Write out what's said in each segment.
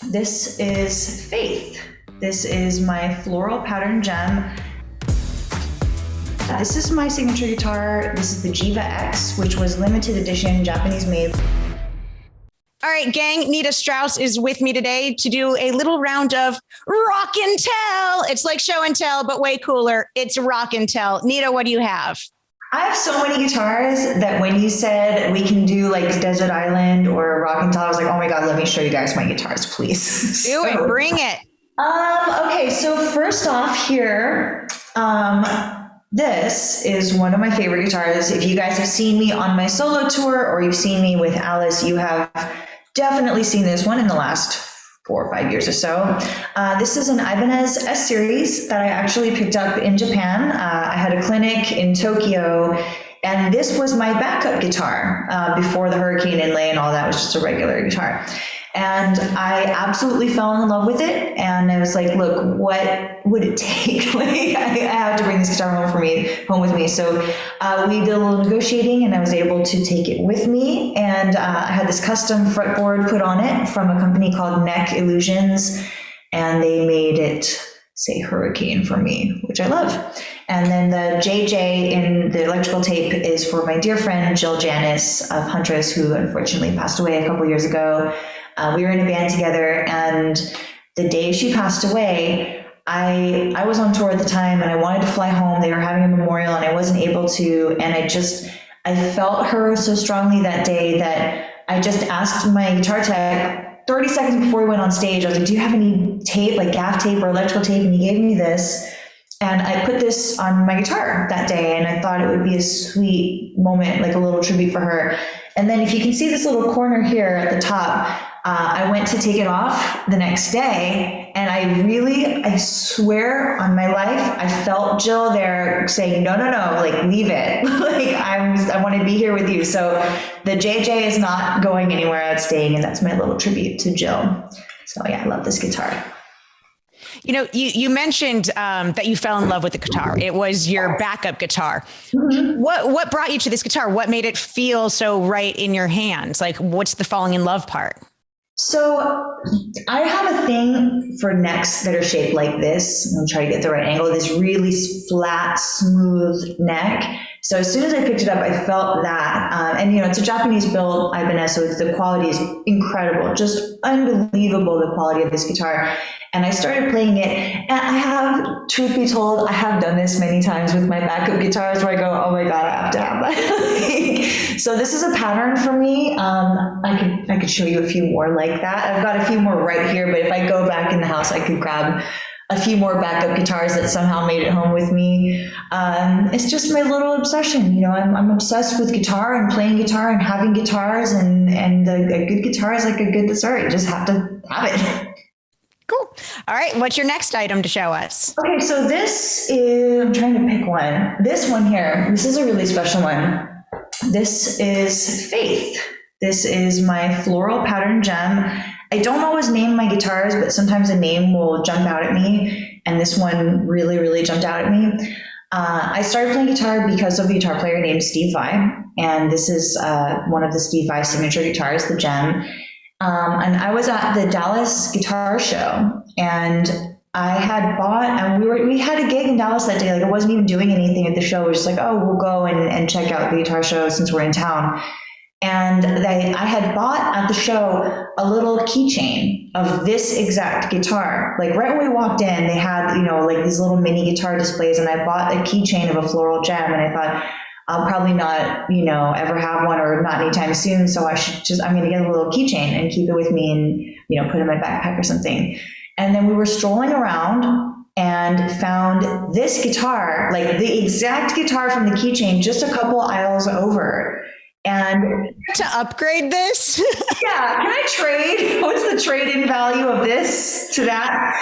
This is Faith. This is my floral pattern gem. This is my signature guitar. This is the Jiva X, which was limited edition, Japanese made. All right, gang, Nita Strauss is with me today to do a little round of rock and tell. It's like show and tell, but way cooler. It's rock and tell. Nita, what do you have? I have so many guitars that when you said we can do like Desert Island or rock and tell, I was like, oh my God, let me show you guys my guitars, please. Do it, bring it. Okay, so first off here, this is one of my favorite guitars. If you guys have seen me on my solo tour or you've seen me with Alice, you have definitely seen this one in the last 4 or 5 years or so. This is an Ibanez S series that I actually picked up in Japan. I had a clinic in Tokyo, and this was my backup guitar before the hurricane inlay and all that. Was just a regular guitar. And I absolutely fell in love with it. And I was like, look, what would it take? Like, I have to bring this guitar home with me. So we did a little negotiating and I was able to take it with me. And I had this custom fretboard put on it from a company called Neck Illusions. And they made it say Hurricane for me, which I love. And then the JJ in the electrical tape is for my dear friend, Jill Janis of Huntress, who unfortunately passed away a couple years ago. We were in a band together, and the day she passed away, I was on tour at the time and I wanted to fly home. They were having a memorial and I wasn't able to. And I felt her so strongly that day that I just asked my guitar tech 30 seconds before we went on stage. I was like, do you have any tape, like gaff tape or electrical tape? And he gave me this. And I put this on my guitar that day, and I thought it would be a sweet moment, like a little tribute for her. And then if you can see this little corner here at the top, I went to take it off the next day, and I swear on my life, I felt Jill there saying, no, like leave it. Like I want to be here with you. So the JJ is not going anywhere. It's staying, and that's my little tribute to Jill. So yeah, I love this guitar. You know, you mentioned that you fell in love with the guitar. It was your backup guitar. Mm-hmm. What brought you to this guitar? What made it feel so right in your hands? Like, what's the falling in love part? So I have a thing for necks that are shaped like this. I'm trying to get the right angle. This really flat, smooth neck. So as soon as I picked it up, I felt that. And, it's a Japanese build Ibanez, so the quality is incredible. Just unbelievable, the quality of this guitar. And I started playing it. And I have, truth be told, I have done this many times with my backup guitars where I go, oh my God, I have to have that. So this is a pattern for me. I could show you a few more like that. I've got a few more right here, but if I go back in the house, I could grab a few more backup guitars that somehow made it home with me. It's just my little obsession. I'm obsessed with guitar and playing guitar and having guitars, and a good guitar is like a good dessert. You just have to have it. Cool. All right. What's your next item to show us? Okay, so this is, I'm trying to pick one. This one here, this is a really special one. This is Faith. This is my floral pattern gem. I don't always name my guitars, but sometimes a name will jump out at me. And this one really, really jumped out at me. I started playing guitar because of a guitar player named Steve Vai. And this is one of the Steve Vai signature guitars, the Gem. And I was at the Dallas Guitar Show, and I had bought, and we had a gig in Dallas that day. Like, I wasn't even doing anything at the show. It was just like, oh, we'll go and check out the guitar show since we're in town. And I had bought at the show a little keychain of this exact guitar. Like right when we walked in, they had, like these little mini guitar displays, and I bought a keychain of a Floral Gem, and I thought, I'll probably not, ever have one, or not anytime soon. So I'm going to get a little keychain and keep it with me and, put it in my backpack or something. And then we were strolling around and found this guitar, like the exact guitar from the keychain, just a couple aisles over. And to upgrade this? Yeah, can I trade? What's the trade-in value of this to that?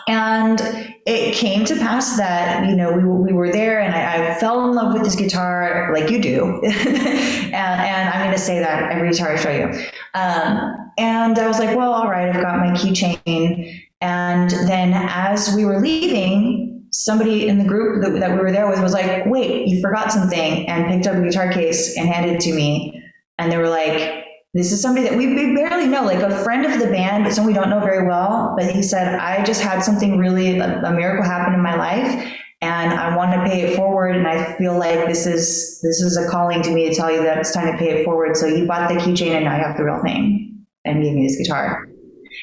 And it came to pass that, we were there, and I fell in love with this guitar like you do. and I'm going to say that every guitar I show you. And I was like, well, all right, I've got my keychain. And then as we were leaving, somebody in the group that we were there with was like, wait, you forgot something, and picked up a guitar case and handed it to me. And they were like, this is somebody that we barely know, like a friend of the band, but someone we don't know very well. But he said, I just had something really, a miracle happen in my life, and I want to pay it forward. And I feel like this is a calling to me to tell you that it's time to pay it forward. So you bought the keychain and now you have the real thing, and gave me this guitar.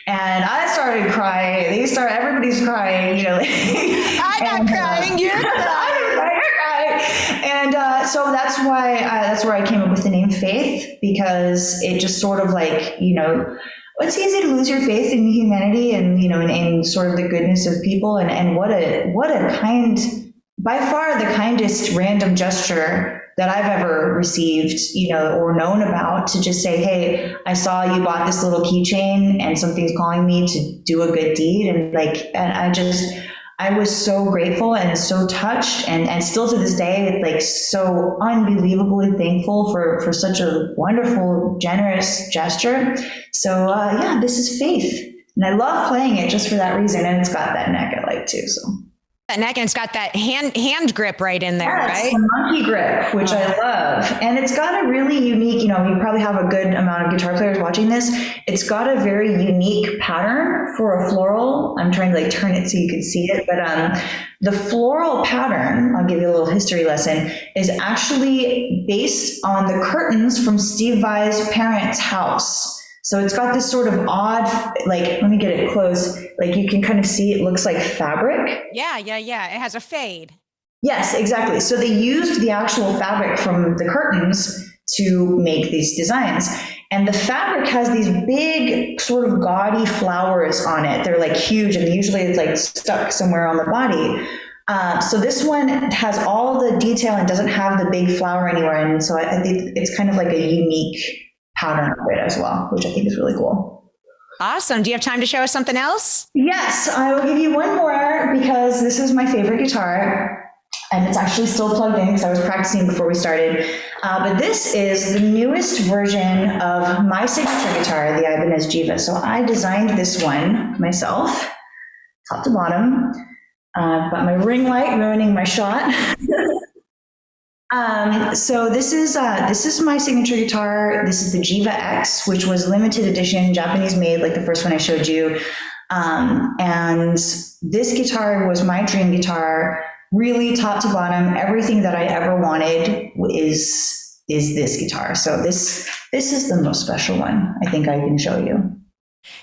And I started crying. Everybody's crying, you know. I'm not crying, you're crying. And so that's where I came up with the name Faith, because it just sort of like, you know, it's easy to lose your faith in humanity and, you know, in sort of the goodness of people. And what a kind, by far the kindest random gesture that I've ever received, you know, or known about, to just say, hey, I saw you bought this little keychain and something's calling me to do a good deed. And I was so grateful and so touched, and still to this day, like so unbelievably thankful for such a wonderful, generous gesture. So yeah, this is Faith. And I love playing it just for that reason. And it's got that neck I like too, so. That neck, and it's got that hand grip right in there, right? The monkey grip, which I love. And it's got a really unique, you know, you probably have a good amount of guitar players watching this. It's got a very unique pattern for a floral. I'm trying to like turn it so you can see it. But the floral pattern, I'll give you a little history lesson, is actually based on the curtains from Steve Vai's parents' house. So it's got this sort of odd, like, let me get it close. Like you can kind of see it looks like fabric. Yeah. It has a fade. Yes, exactly. So they used the actual fabric from the curtains to make these designs. And the fabric has these big sort of gaudy flowers on it. They're like huge, and usually it's like stuck somewhere on the body. So this one has all the detail and doesn't have the big flower anywhere. And so I think it's kind of like a unique pattern of it as well, which I think is really cool. Awesome. Do you have time to show us something else? Yes, I will give you one more, because this is my favorite guitar, and it's actually still plugged in because I was practicing before we started. But this is the newest version of my signature guitar, the Ibanez Jiva. So I designed this one myself, top to bottom. Got my ring light ruining my shot. So this is my signature guitar. This is the Jiva X, which was limited edition, Japanese made, like the first one I showed you. And this guitar was my dream guitar, really top to bottom. Everything that I ever wanted is this guitar. So this is the most special one I think I can show you.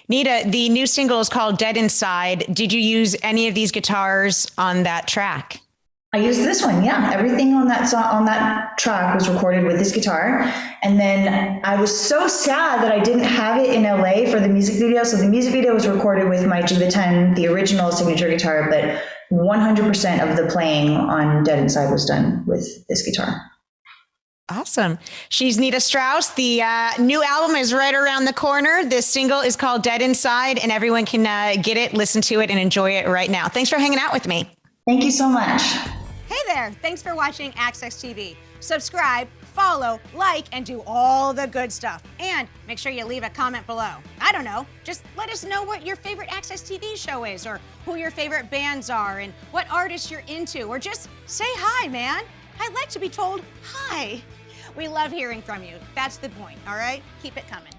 Nita, the new single is called Dead Inside. Did you use any of these guitars on that track? I used this one, yeah. Everything on that song, on that track was recorded with this guitar. And then I was so sad that I didn't have it in LA for the music video. So the music video was recorded with my Jiva 10, the original signature guitar, but 100% of the playing on Dead Inside was done with this guitar. Awesome. She's Nita Strauss. The new album is right around the corner. This single is called Dead Inside, and everyone can get it, listen to it, and enjoy it right now. Thanks for hanging out with me. Thank you so much. Hey there, thanks for watching Access TV. Subscribe, follow, like, and do all the good stuff. And make sure you leave a comment below. I don't know, just let us know what your favorite Access TV show is, or who your favorite bands are, and what artists you're into, or just say hi, man. I'd like to be told hi. We love hearing from you. That's the point, all right? Keep it coming.